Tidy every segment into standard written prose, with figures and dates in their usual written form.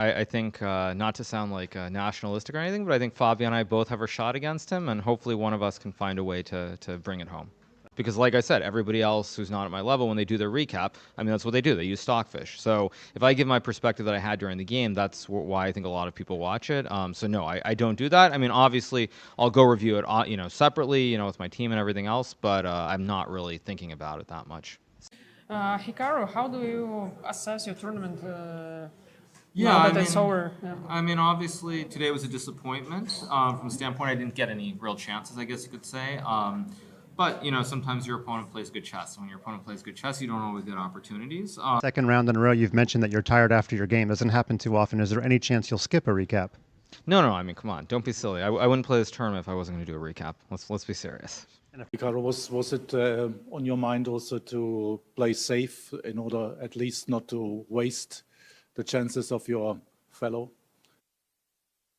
I think, not to sound like nationalistic or anything, but I think Fabio and I both have our shot against him, and hopefully one of us can find a way to bring it home. Because like I said, everybody else who's not at my level, when they do their recap, I mean, that's what they do. They use stockfish. So if I give my perspective that I had during the game, that's why I think a lot of people watch it. So no, I don't do that. I mean, obviously, I'll go review it, separately, with my team and everything else, but I'm not really thinking about it that much. Hikaru, how do you assess your tournament Yeah, now I that it's mean, over? Yeah. I mean, obviously today was a disappointment from the standpoint I didn't get any real chances, I guess you could say. But sometimes your opponent plays good chess. When your opponent plays good chess, you don't always get opportunities. Second round in a row, you've mentioned that you're tired after your game. Doesn't happen too often. Is there any chance you'll skip a recap? No, I mean, come on, don't be silly. I wouldn't play this tournament if I wasn't going to do a recap. Let's be serious. Hikaru, was it on your mind also to play safe in order at least not to waste the chances of your fellow?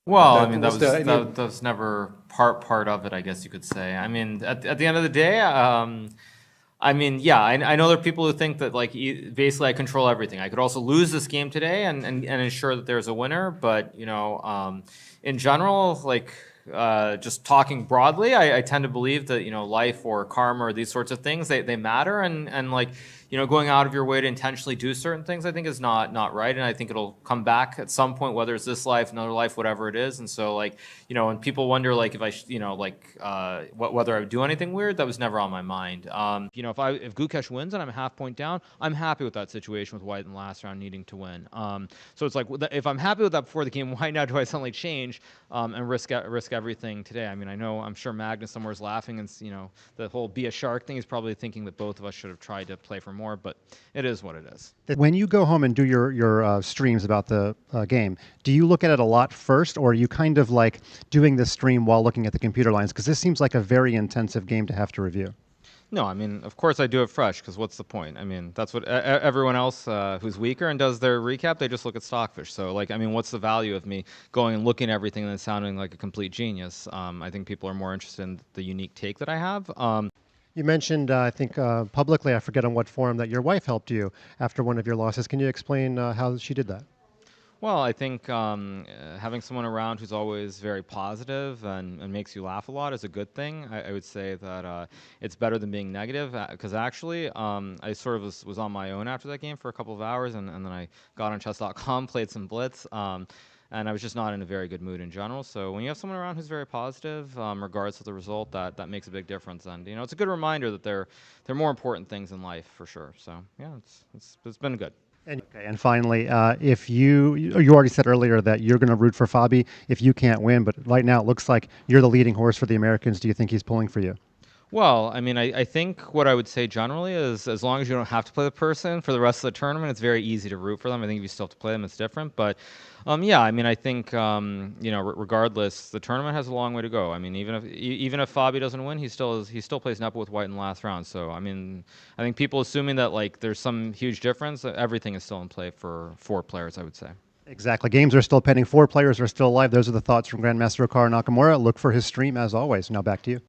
Well, I mean, that was never part of it, I guess you could say. I mean, at the end of the day, I mean, yeah, I know there are people who think that, like, basically I control everything. I could also lose this game today and ensure that there's a winner. But, in general, like, just talking broadly, I tend to believe that, life or karma or these sorts of things, they matter. And like, going out of your way to intentionally do certain things, I think is not right. And I think it'll come back at some point, whether it's this life, another life, whatever it is. And so, like, when people wonder, like, if I, whether I would do anything weird, that was never on my mind. If Gukesh wins and I'm a half point down, I'm happy with that situation with White in the last round needing to win. So it's like, if I'm happy with that before the game, why now do I suddenly change and risk everything today? I mean, I'm sure Magnus somewhere is laughing, and the whole be a shark thing. He's probably thinking that both of us should have tried to play for more, but it is what it is. When you go home and do your streams about the game, do you look at it a lot first, or are you kind of like doing this stream while looking at the computer lines? Because this seems like a very intensive game to have to review. No, I mean, of course I do it fresh, because what's the point? I mean, that's what everyone else who's weaker and does their recap, they just look at stockfish. So, like, I mean, what's the value of me going and looking at everything and then sounding like a complete genius? I think people are more interested in the unique take that I have. You mentioned, I think, publicly, I forget on what forum, that your wife helped you after one of your losses. Can you explain how she did that? Well, I think having someone around who's always very positive and makes you laugh a lot is a good thing. I would say that it's better than being negative, because actually I sort of was on my own after that game for a couple of hours, and then I got on chess.com, played some Blitz, and I was just not in a very good mood in general. So when you have someone around who's very positive, regardless of the result, that makes a big difference. And it's a good reminder that there are more important things in life, for sure. So yeah, it's been good. And finally, if you already said earlier that you're going to root for Fabi if you can't win, but right now it looks like you're the leading horse for the Americans. Do you think he's pulling for you? Well, I mean, I think what I would say generally is, as long as you don't have to play the person for the rest of the tournament, it's very easy to root for them. I think if you still have to play them, it's different. But yeah, I mean, I think regardless, the tournament has a long way to go. I mean, even if Fabi doesn't win, he still plays Nepo with White in the last round. So I mean, I think people assuming that, like, there's some huge difference, everything is still in play for 4 players, I would say. Exactly. Games are still pending. 4 players are still alive. Those are the thoughts from Grandmaster Hikaru Nakamura. Look for his stream as always. Now back to you.